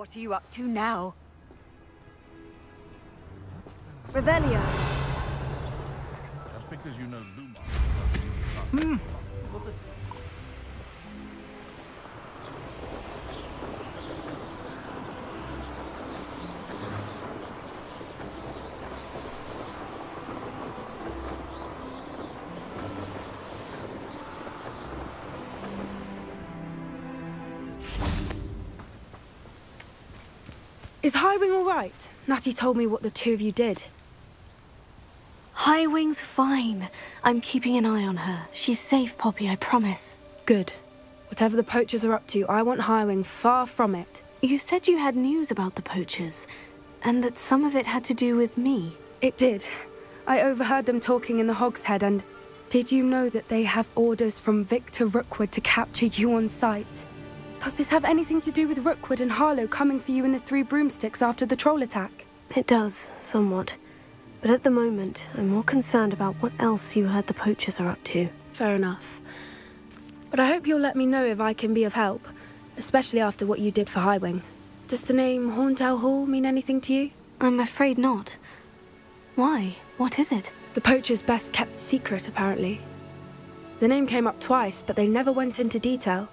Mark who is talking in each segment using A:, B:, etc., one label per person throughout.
A: What are you up to now? Revelio.
B: Just because you know Luma.
C: Is Highwing all right? Natty told me what the two of you did.
D: Highwing's fine. I'm keeping an eye on her. She's safe, Poppy, I promise.
C: Good. Whatever the poachers are up to, I want Highwing far from it.
D: You said you had news about the poachers, and that some of it had to do with me.
C: It did. I overheard them talking in the Hogshead, and did you know that they have orders from Victor Rookwood to capture you on sight? Does this have anything to do with Rookwood and Harlow coming for you in the Three Broomsticks after the troll attack?
D: It does, somewhat. But at the moment, I'm more concerned about what else you heard the poachers are up to.
C: Fair enough. But I hope you'll let me know if I can be of help, especially after what you did for Highwing. Does the name Horntail Hall mean anything to you?
D: I'm afraid not. Why? What is it?
C: The poachers' best kept secret, apparently. The name came up twice, but they never went into detail.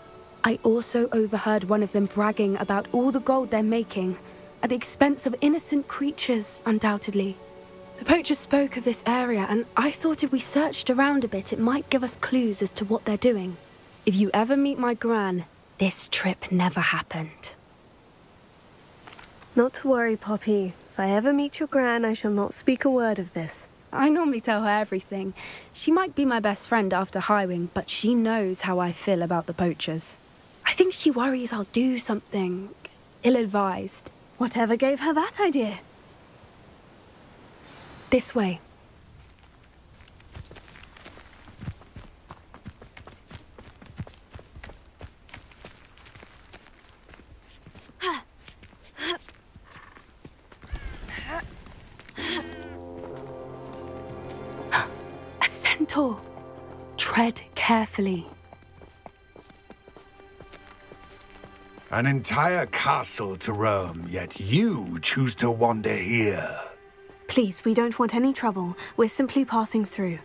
C: I also overheard one of them bragging about all the gold they're making, at the expense of innocent creatures, undoubtedly. The poachers spoke of this area, and I thought if we searched around a bit, it might give us clues as to what they're doing. If you ever meet my gran, this trip never happened.
D: Not to worry, Poppy. If I ever meet your gran, I shall not speak a word of this.
C: I normally tell her everything. She might be my best friend after Highwing, but she knows how I feel about the poachers. I think she worries I'll do something ill-advised.
D: Whatever gave her that idea?
C: This way. A centaur. Tread carefully.
E: An entire castle to roam, yet you choose to wander here.
D: Please, we don't want any trouble. We're simply passing through.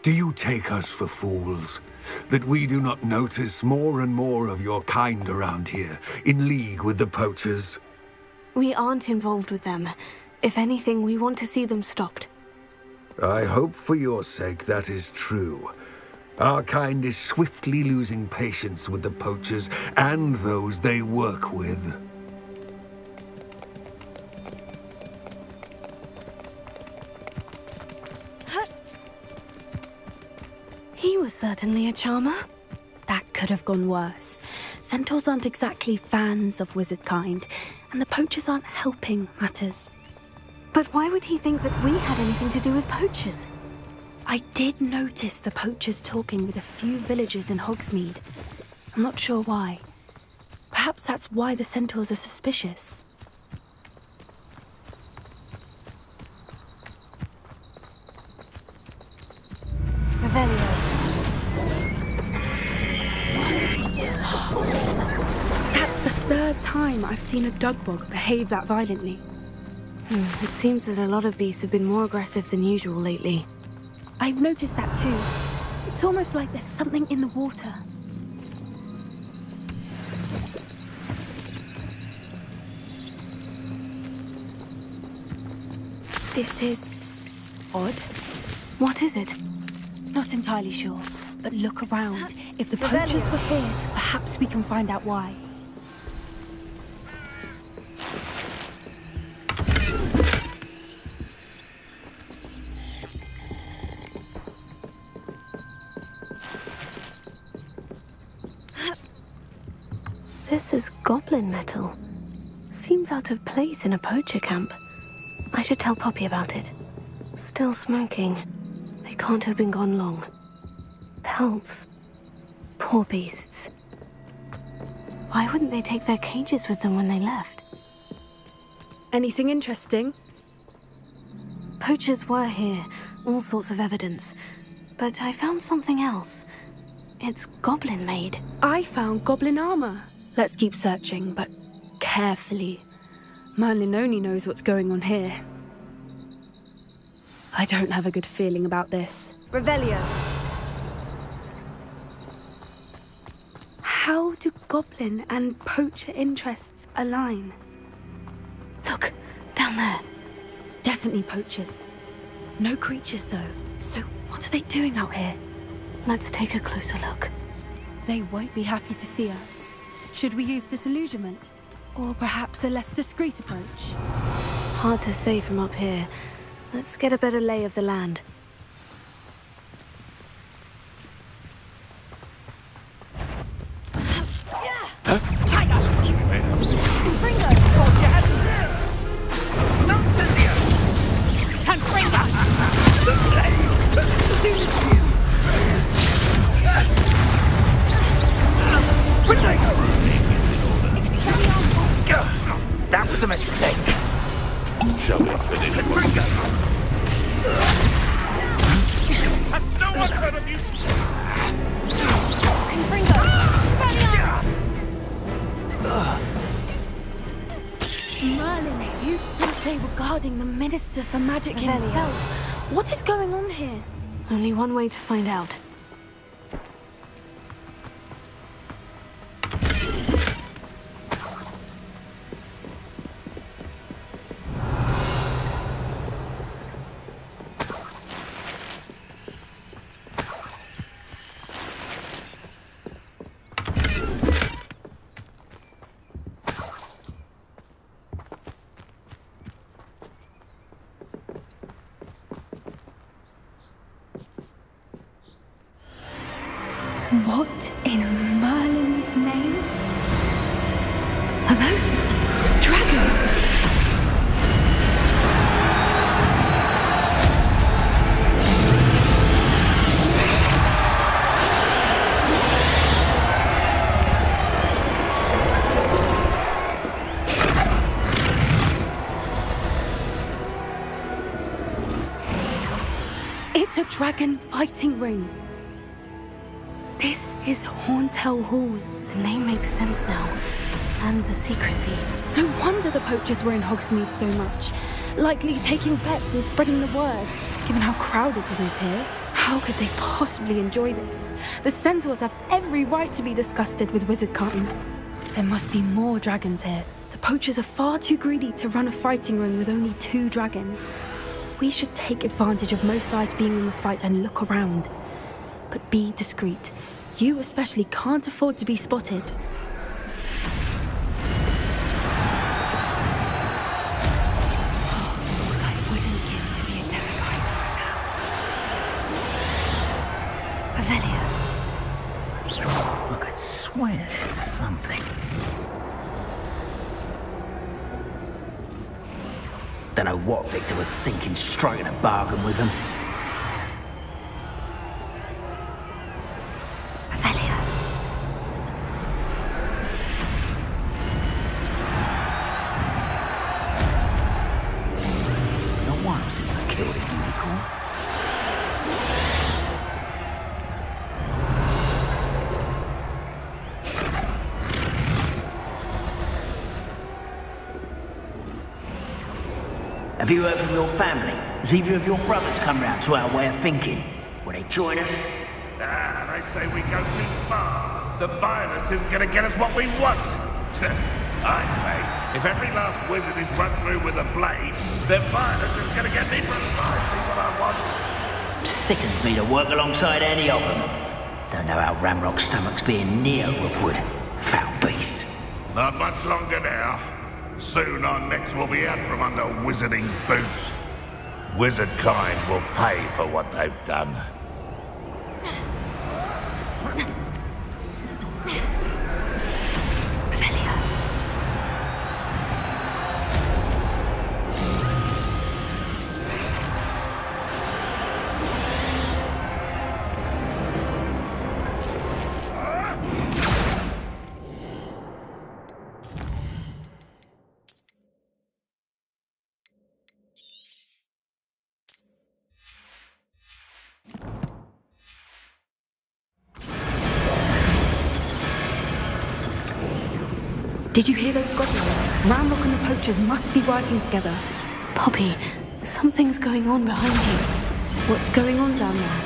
E: Do you take us for fools? That we do not notice more and more of your kind around here, in league with the poachers?
D: We aren't involved with them. If anything, we want to see them stopped.
E: I hope for your sake that is true. Our kind is swiftly losing patience with the poachers and those they work with.
D: He was certainly a charmer.
C: That could have gone worse. Centaurs aren't exactly fans of wizard kind, and the poachers aren't helping matters.
D: But why would he think that we had anything to do with poachers?
C: I did notice the poachers talking with a few villagers in Hogsmeade. I'm not sure why. Perhaps that's why the centaurs are suspicious.
D: Revelio.
C: That's the third time I've seen a Dugbog behave that violently.
D: It seems that a lot of beasts have been more aggressive than usual lately.
C: I've noticed that too. It's almost like there's something in the water. This is odd.
D: What is it?
C: Not entirely sure, but look around. If the poachers were here, perhaps we can find out why.
D: This is goblin metal. Seems out of place in a poacher camp. I should tell Poppy about it. Still smoking. They can't have been gone long. Pelts. Poor beasts. Why wouldn't they take their cages with them when they left?
C: Anything interesting?
D: Poachers were here. All sorts of evidence. But I found something else. It's goblin-made.
C: I found goblin armor. Let's keep searching, but carefully. Merlin only knows what's going on here. I don't have a good feeling about this.
A: Revelio.
C: How do goblin and poacher interests align?
D: Look, down there.
C: Definitely poachers. No creatures, though. So what are they doing out here?
D: Let's take a closer look.
C: They won't be happy to see us. Should we use disillusionment? Or perhaps a less discreet approach?
D: Hard to say from up here. Let's get a better lay of the land.
F: That was a mistake.
B: Shall we finish?
F: Has no one heard of you?
C: Merlin, you think they were guarding the Minister for Magic himself? What is going on here?
D: Only one way to find out.
C: What in Merlin's name? Are those dragons? It's a dragon fighting ring. This is Horntail Hall.
D: The name makes sense now. And the secrecy.
C: No wonder the poachers were in Hogsmeade so much. Likely taking bets and spreading the word, given how crowded it is here. How could they possibly enjoy this? The centaurs have every right to be disgusted with wizardkind. There must be more dragons here. The poachers are far too greedy to run a fighting ring with only 2 dragons. We should take advantage of most eyes being in the fight and look around. But be discreet. You especially can't afford to be spotted. What I wouldn't give to be a Demigeyser right now.
F: Revelio. I could swear there's something. Don't know what Victor was thinking, striking a bargain with him. Have you heard from your family? Has either of your brothers come round to our way of thinking? Will they join us?
G: They say we go too far. The violence isn't going to get us what we want. I say, if every last wizard is run through with a blade, then violence is going to get me precisely what I want.
F: Sickens me to work alongside any of them. Don't know how Ramrock's stomach's being near Rookwood. Foul beast.
G: Not much longer now. Soon our necks will be out from under wizarding boots. Wizard kind will pay for what they've done.
C: Did you hear those goblins? Ramrock and the poachers must be working together.
D: Poppy, something's going on behind you.
C: What's going on down there?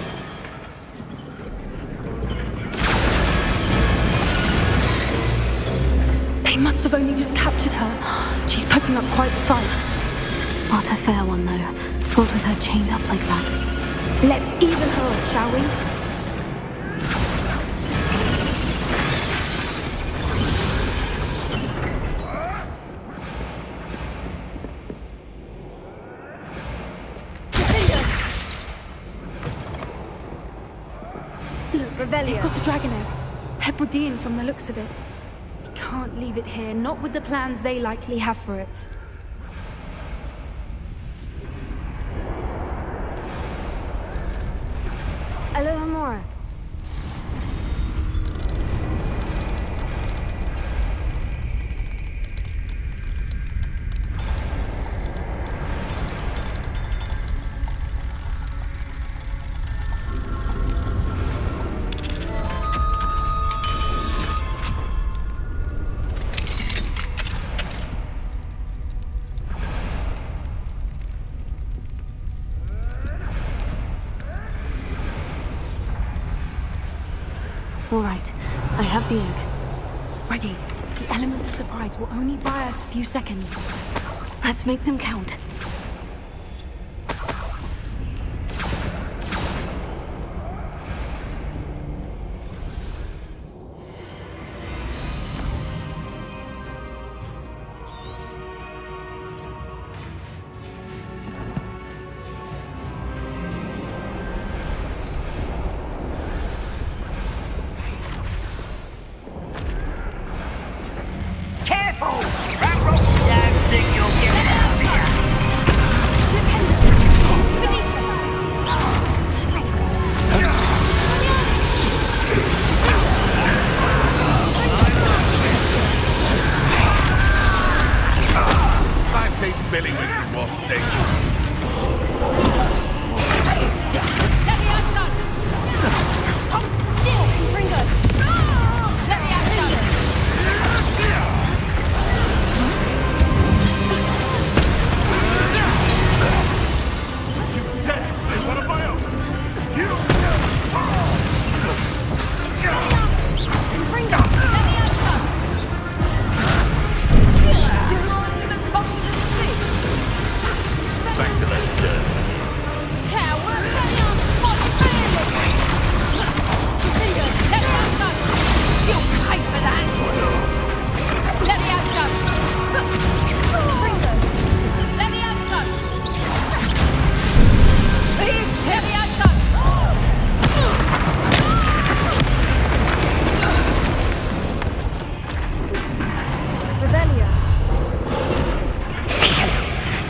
C: They must have only just captured her. She's putting up quite the fight.
D: Not a fair one, though. Not with her chained up like that.
C: Let's even her, shall we? Look, they've got a dragon egg. Hebridean from the looks of it. We can't leave it here, not with the plans they likely have for it.
A: A little more.
D: All right, I have the egg.
C: Ready. The elements of surprise will only buy us a few seconds.
D: Let's make them count.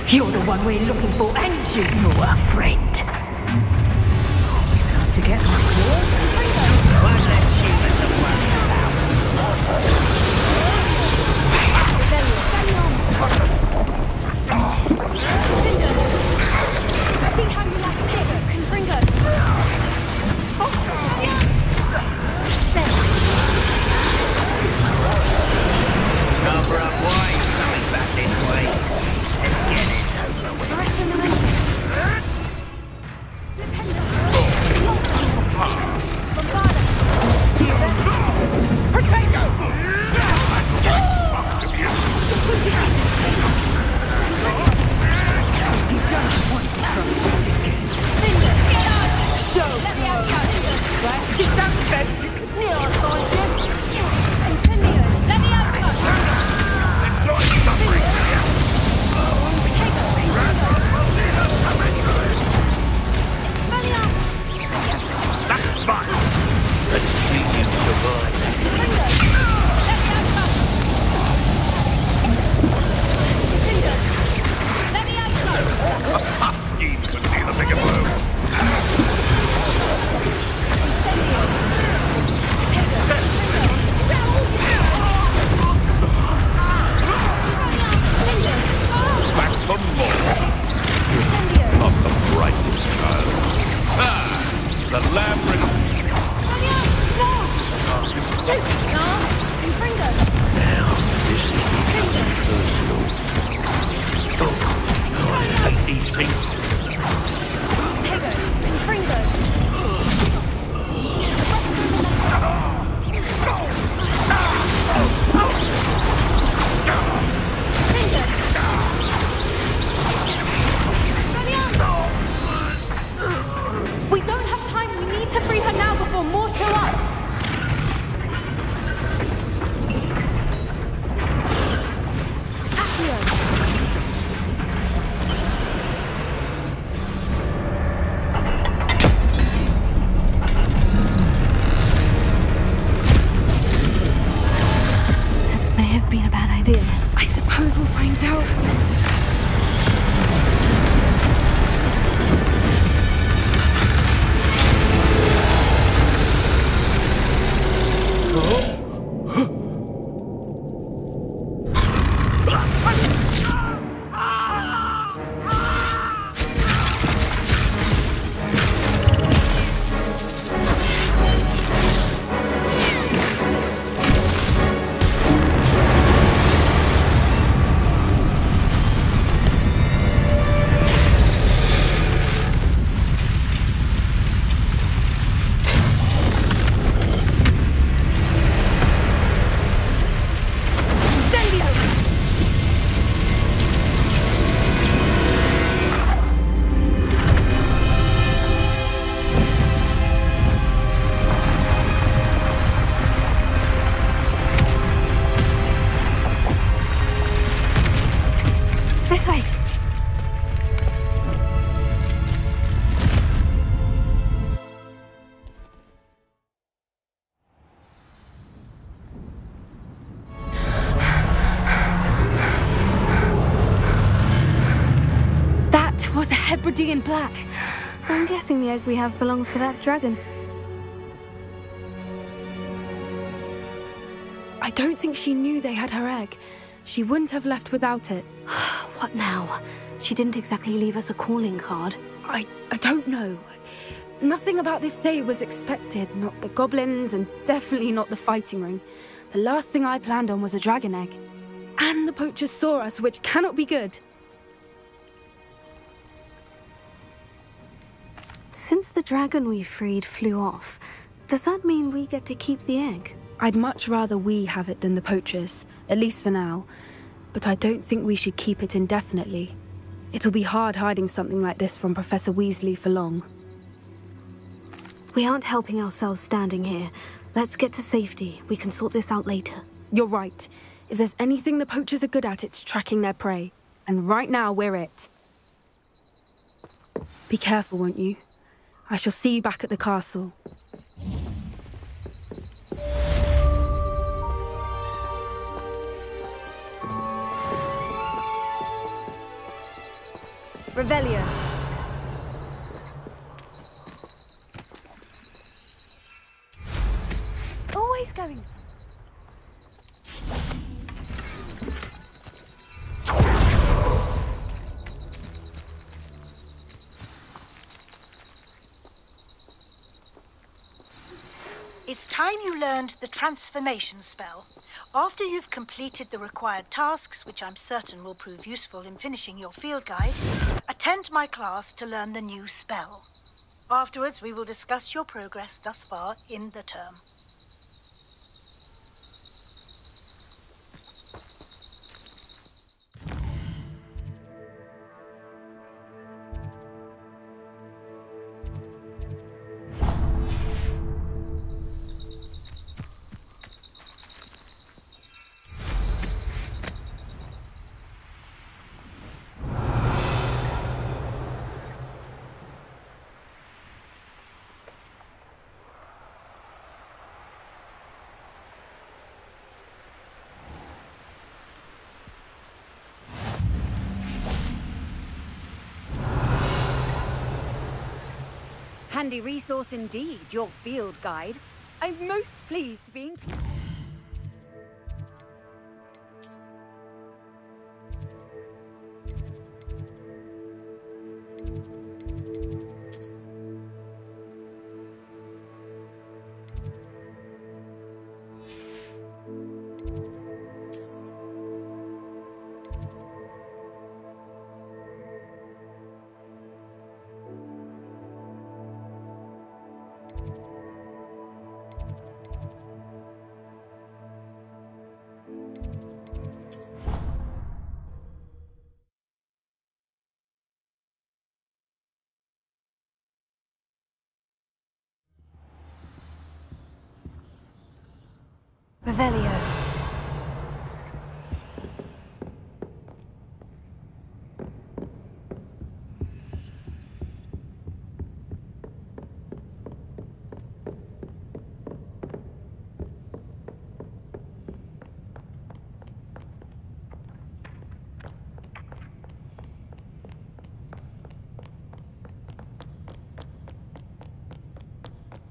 H: You're the one we're looking for, and you're a friend. We've come to get our claws and freedom. One less humans to worry
C: See how you like it, Confringo.
F: Cover up wide, coming back this way. Let's get this over with. Now, this
B: Take these things.
A: Tego, Confringo.
C: We don't have time. We need to free her now before more show up.
D: This may have been a bad idea.
C: I suppose we'll find out.
D: This way.
C: That was a Hebridean black.
D: I'm guessing the egg we have belongs to that dragon.
C: I don't think she knew they had her egg. She wouldn't have left without it.
D: What now? She didn't exactly leave us a calling card.
C: I don't know. Nothing about this day was expected. Not the goblins, and definitely not the fighting ring. The last thing I planned on was a dragon egg. And the poachers saw us, which cannot be good.
D: Since the dragon we freed flew off, does that mean we get to keep the egg?
C: I'd much rather we have it than the poachers, at least for now. But I don't think we should keep it indefinitely. It'll be hard hiding something like this from Professor Weasley for long.
D: We aren't helping ourselves standing here. Let's get to safety. We can sort this out later.
C: You're right. If there's anything the poachers are good at, it's tracking their prey. And right now, we're it. Be careful, won't you? I shall see you back at the castle.
A: Revelio.
C: Always going.
I: It's time you learned the transformation spell. After you've completed the required tasks, which I'm certain will prove useful in finishing your field guide, attend my class to learn the new spell. Afterwards, we will discuss your progress thus far in the term.
A: Handy resource indeed, your field guide. I'm most pleased to be included.
D: Revelio.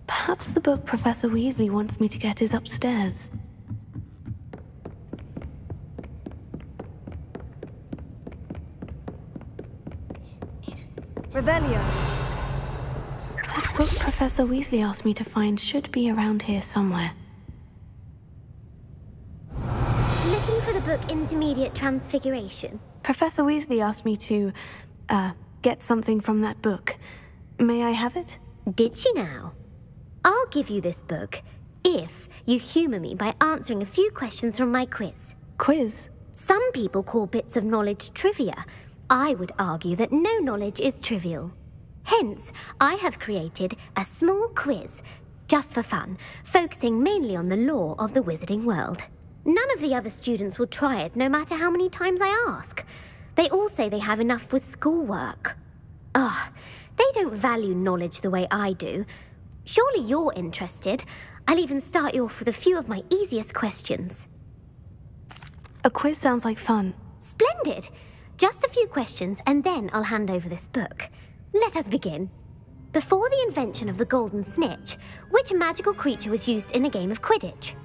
D: Perhaps the book Professor Weasley wants me to get is upstairs.
A: Revelio.
D: That book Professor Weasley asked me to find should be around here somewhere.
J: Looking for the book Intermediate Transfiguration?
D: Professor Weasley asked me to, get something from that book. May I have it?
J: Did she now? I'll give you this book if you humour me by answering a few questions from my quiz.
D: Quiz?
J: Some people call bits of knowledge trivia. I would argue that no knowledge is trivial. Hence, I have created a small quiz, just for fun, focusing mainly on the lore of the wizarding world. None of the other students will try it, no matter how many times I ask. They all say they have enough with schoolwork. Ugh, they don't value knowledge the way I do. Surely you're interested. I'll even start you off with a few of my easiest questions.
D: A quiz sounds like fun.
J: Splendid! Just a few questions, and then I'll hand over this book. Let us begin. Before the invention of the golden snitch, which magical creature was used in a game of Quidditch?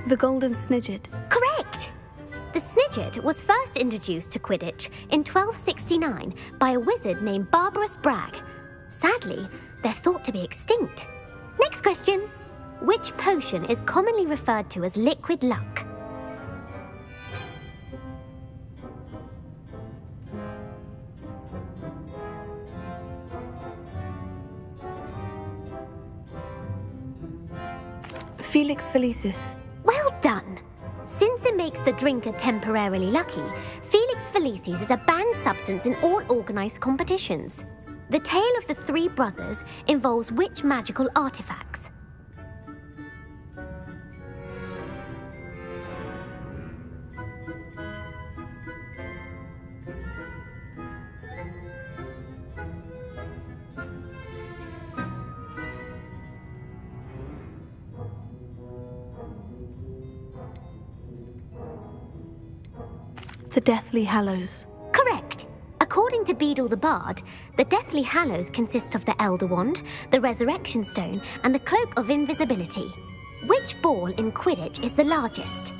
D: The Golden Snidget.
J: Correct! The Snidget was first introduced to Quidditch in 1269 by a wizard named Barbarous Bragg. Sadly, they're thought to be extinct. Next question. Which potion is commonly referred to as liquid luck?
D: Felix Felicis.
J: Well done! Since it makes the drinker temporarily lucky, Felix Felicis is a banned substance in all organised competitions. The tale of the three brothers involves which magical artifacts?
D: The Deathly Hallows.
J: Correct! According to Beadle the Bard, the Deathly Hallows consists of the Elder Wand, the Resurrection Stone, and the Cloak of Invisibility. Which ball in Quidditch is the largest?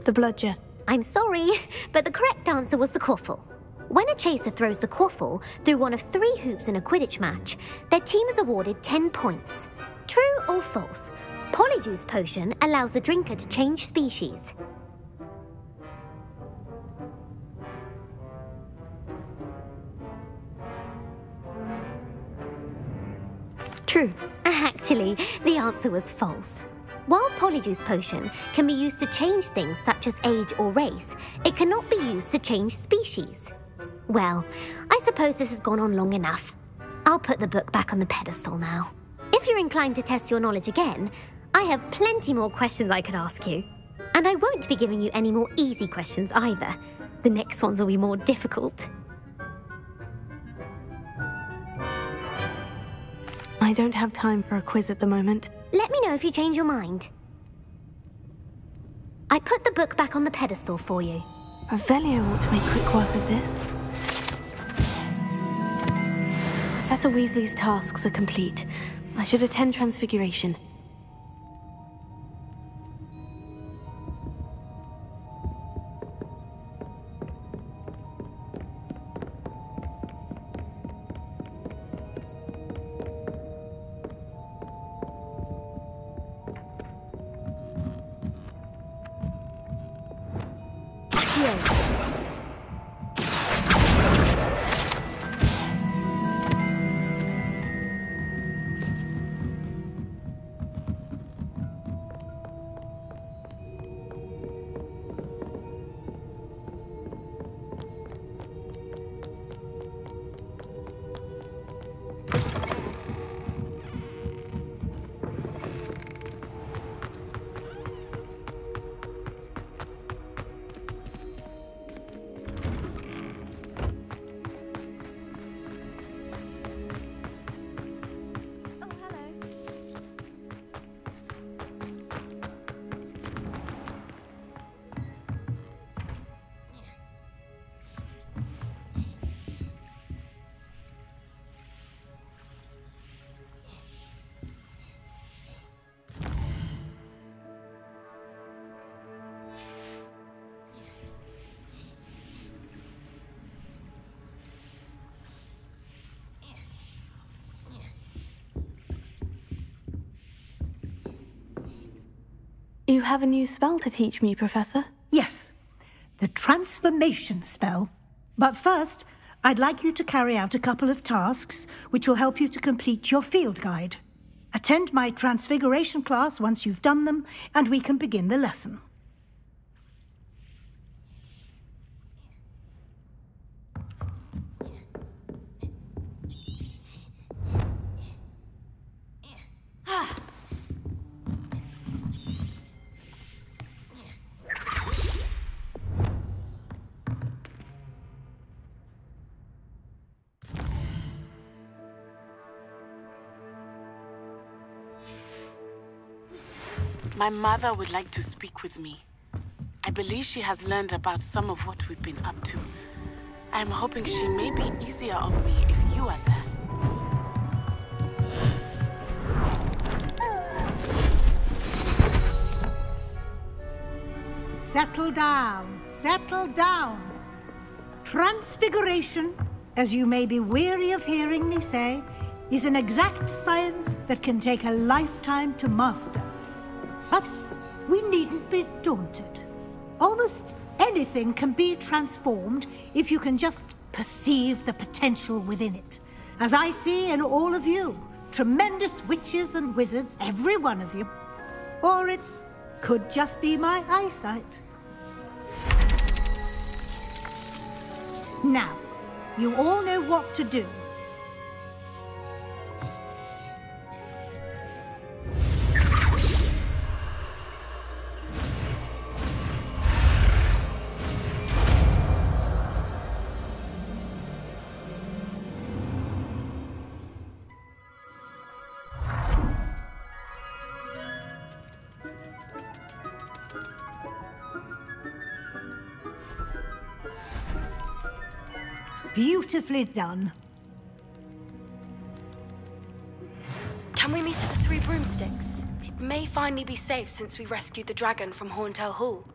D: The Bludger.
J: I'm sorry, but the correct answer was the Quaffle. When a chaser throws the Quaffle through one of 3 hoops in a Quidditch match, their team is awarded 10 points. True or false? Polyjuice Potion allows the drinker to change species.
D: True.
J: Actually, the answer was false. While Polyjuice Potion can be used to change things such as age or race, it cannot be used to change species. Well, I suppose this has gone on long enough. I'll put the book back on the pedestal now. If you're inclined to test your knowledge again, I have plenty more questions I could ask you. And I won't be giving you any more easy questions either. The next ones will be more difficult.
D: I don't have time for a quiz at the moment.
J: Let me know if you change your mind. I put the book back on the pedestal for you.
D: Revelio ought to make quick work of this. Professor Weasley's tasks are complete. I should attend Transfiguration. You have a new spell to teach me, Professor?
I: Yes, the transformation spell. But first, I'd like you to carry out a couple of tasks which will help you to complete your field guide. Attend my transfiguration class once you've done them, and we can begin the lesson.
K: My mother would like to speak with me. I believe she has learned about some of what we've been up to. I'm hoping she may be easier on me if you are there.
I: Settle down, settle down. Transfiguration, as you may be weary of hearing me say, is an exact science that can take a lifetime to master. But we needn't be daunted. Almost anything can be transformed if you can just perceive the potential within it. As I see in all of you, tremendous witches and wizards, every one of you. Or it could just be my eyesight. Now, you all know what to do. Beautifully done.
C: Can we meet at the Three Broomsticks? It may finally be safe since we rescued the dragon from Horntail Hall.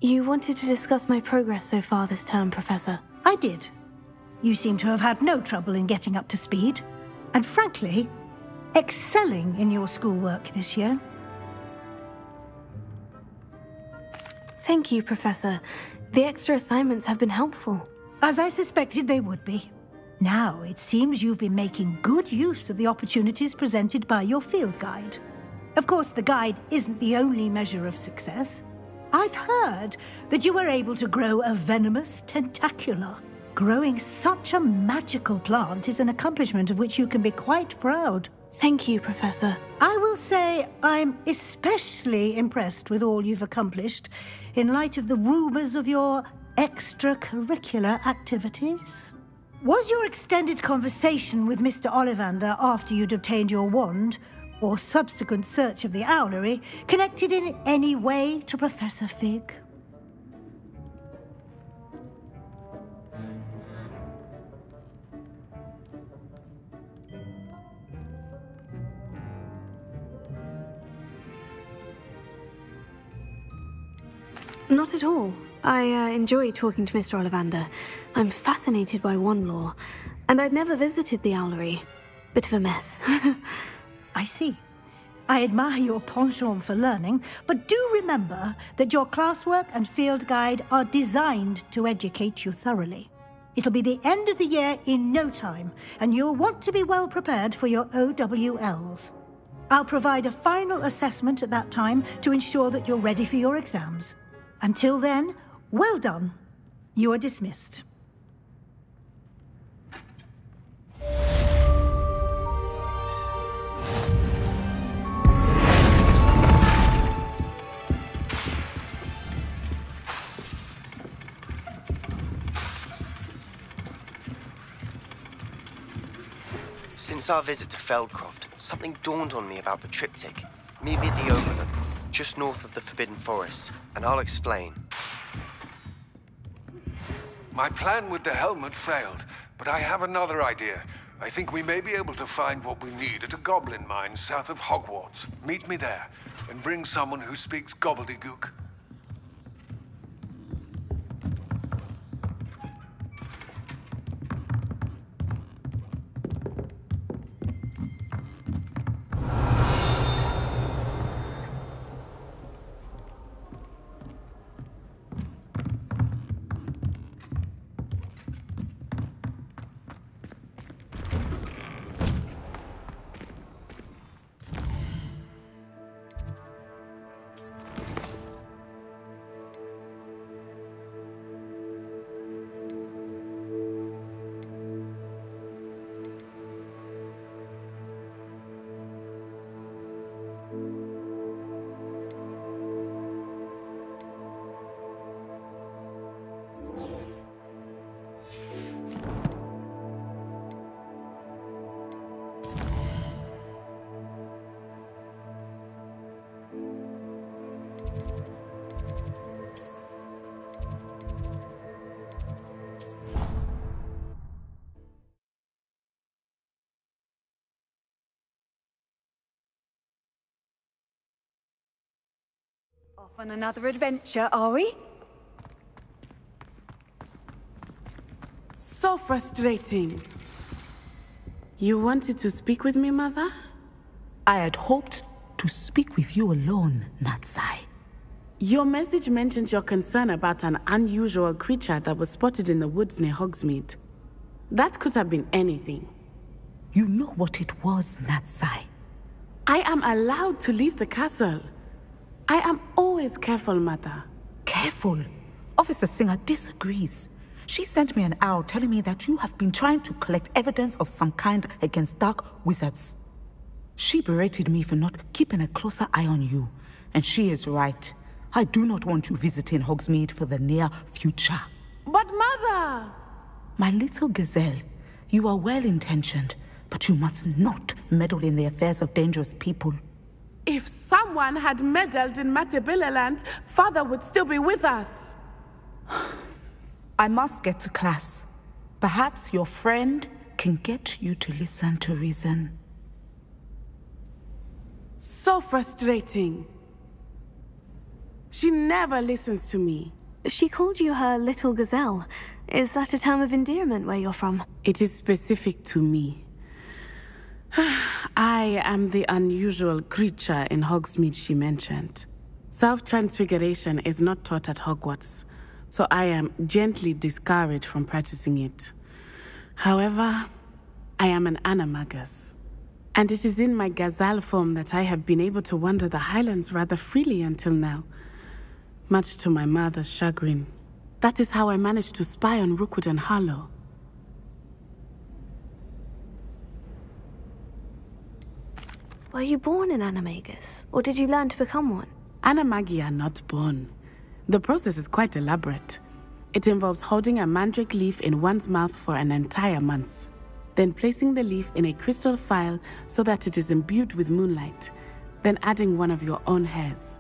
D: You wanted to discuss my progress so far this term, Professor.
I: I did. You seem to have had no trouble in getting up to speed. And frankly, excelling in your schoolwork this year.
D: Thank you, Professor. The extra assignments have been helpful.
I: As I suspected they would be. Now, it seems you've been making good use of the opportunities presented by your field guide. Of course, the guide isn't the only measure of success. I've heard that you were able to grow a venomous tentacula. Growing such a magical plant is an accomplishment of which you can be quite proud.
D: Thank you, Professor.
I: I will say I'm especially impressed with all you've accomplished in light of the rumors of your extracurricular activities. Was your extended conversation with Mr. Ollivander after you'd obtained your wand, or subsequent search of the owlery, connected in any way to Professor Fig?
D: Not at all. I enjoy talking to Mr. Ollivander. I'm fascinated by wand lore, and I'd never visited the owlery. Bit of a mess.
I: I see. I admire your penchant for learning, but do remember that your classwork and field guide are designed to educate you thoroughly. It'll be the end of the year in no time, and you'll want to be well prepared for your OWLs. I'll provide a final assessment at that time to ensure that you're ready for your exams. Until then, well done, You are dismissed.
L: Since our visit to Feldcroft, something dawned on me about the triptych. Meet me at the overlook, just north of the Forbidden Forest, and I'll explain.
E: My plan with the helmet failed, but I have another idea. I think we may be able to find what we need at a goblin mine south of Hogwarts. Meet me there, and bring someone who speaks gobbledygook.
A: Off on another adventure, are we?
K: So frustrating. You wanted to speak with me, Mother?
M: I had hoped to speak with you alone, Natsai.
K: Your message mentioned your concern about an unusual creature that was spotted in the woods near Hogsmeade. That could have been anything.
M: You know what it was, Natsai.
K: I am allowed to leave the castle. I am always careful, Mother.
M: Careful? Officer Singer disagrees. She sent me an owl telling me that you have been trying to collect evidence of some kind against dark wizards. She berated me for not keeping a closer eye on you, and she is right. I do not want you visiting Hogsmeade for the near future.
K: But Mother!
M: My little gazelle, you are well-intentioned, but you must not meddle in the affairs of dangerous people.
K: If someone had meddled in Matabeleland, Father would still be with us.
M: I must get to class. Perhaps your friend can get you to listen to reason.
K: So frustrating. She never listens to me.
D: She called you her little gazelle. Is that a term of endearment where you're from?
K: It is specific to me. I am the unusual creature in Hogsmeade she mentioned. Self-transfiguration is not taught at Hogwarts, so I am gently discouraged from practicing it. However, I am an animagus, and it is in my gazelle form that I have been able to wander the Highlands rather freely until now, much to my mother's chagrin. That is how I managed to spy on Rookwood and Harlow.
D: Were you born an animagus, or did you learn to become one?
K: Animagi are not born. The process is quite elaborate. It involves holding a mandrake leaf in one's mouth for an entire month, then placing the leaf in a crystal phial so that it is imbued with moonlight, then adding one of your own hairs.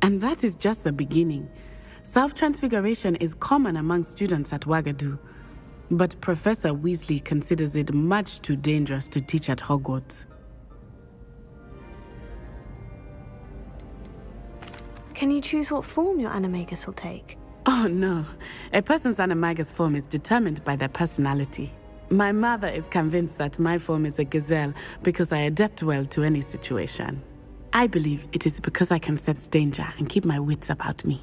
K: And that is just the beginning. Self-transfiguration is common among students at Wagadu, but Professor Weasley considers it much too dangerous to teach at Hogwarts.
D: Can you choose what form your animagus will take?
K: Oh no, a person's animagus form is determined by their personality. My mother is convinced that my form is a gazelle because I adapt well to any situation. I believe it is because I can sense danger and keep my wits about me.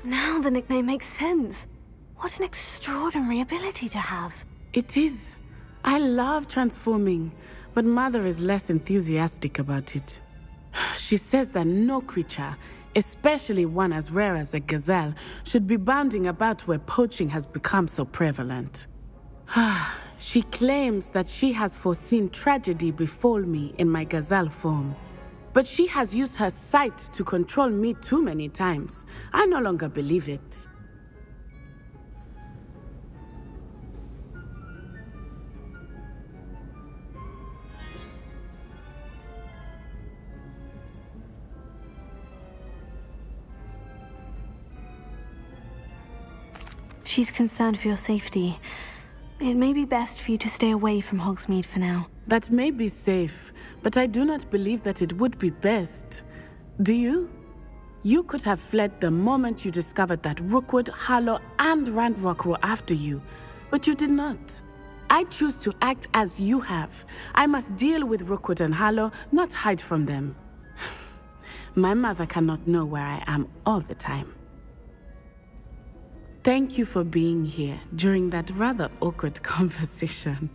D: Now the nickname makes sense. What an extraordinary ability to have.
K: It is. I love transforming, but Mother is less enthusiastic about it. She says that no creature, especially one as rare as a gazelle, should be bounding about where poaching has become so prevalent. She claims that she has foreseen tragedy befall me in my gazelle form. But she has used her sight to control me too many times. I no longer believe it.
D: She's concerned for your safety. It may be best for you to stay away from Hogsmeade for now.
K: That may be safe, but I do not believe that it would be best. Do you? You could have fled the moment you discovered that Rookwood, Harlow, and Ranrock were after you, but you did not. I choose to act as you have. I must deal with Rookwood and Harlow, not hide from them. My mother cannot know where I am all the time. Thank you for being here during that rather awkward conversation.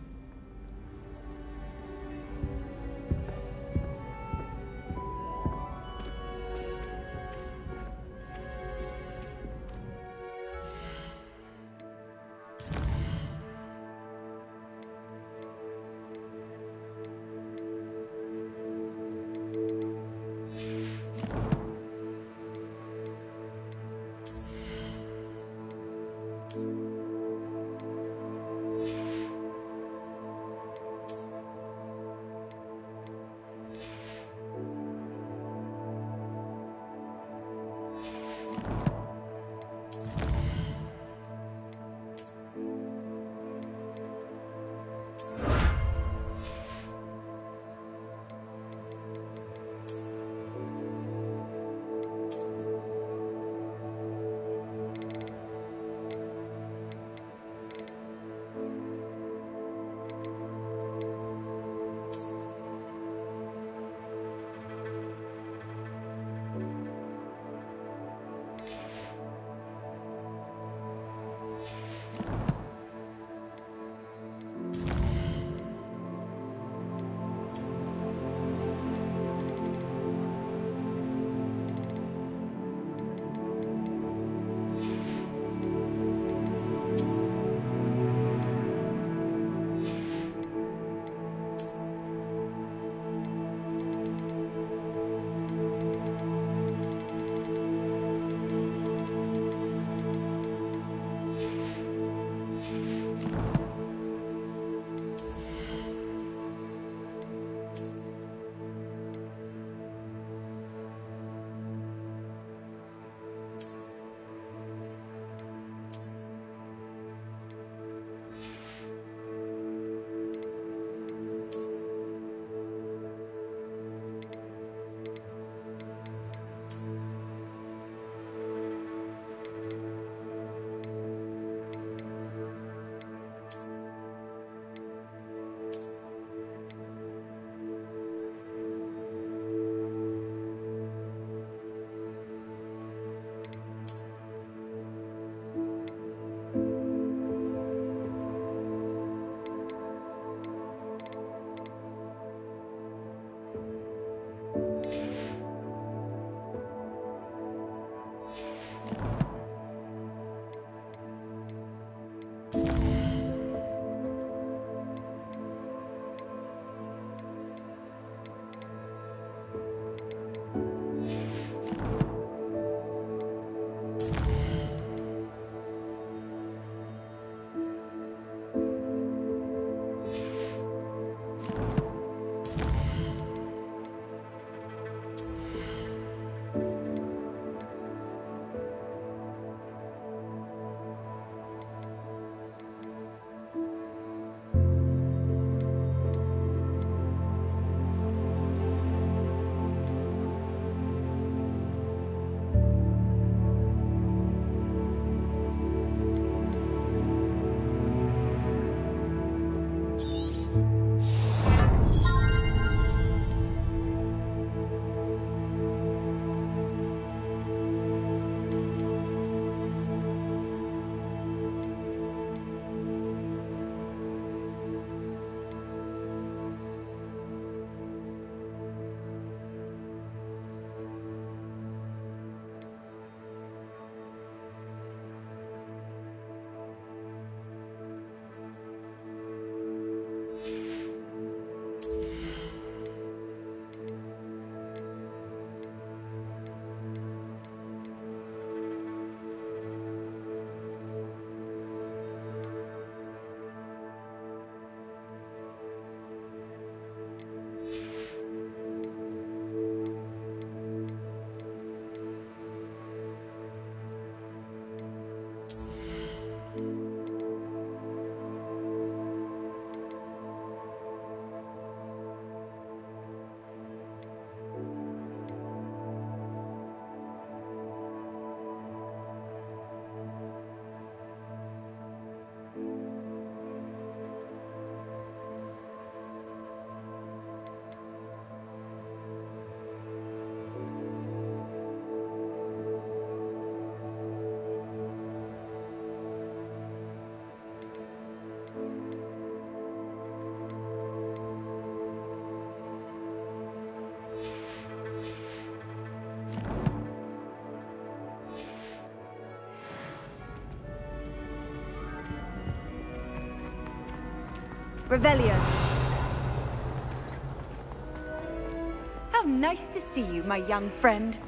A: Revelio. How nice to see you, my young friend.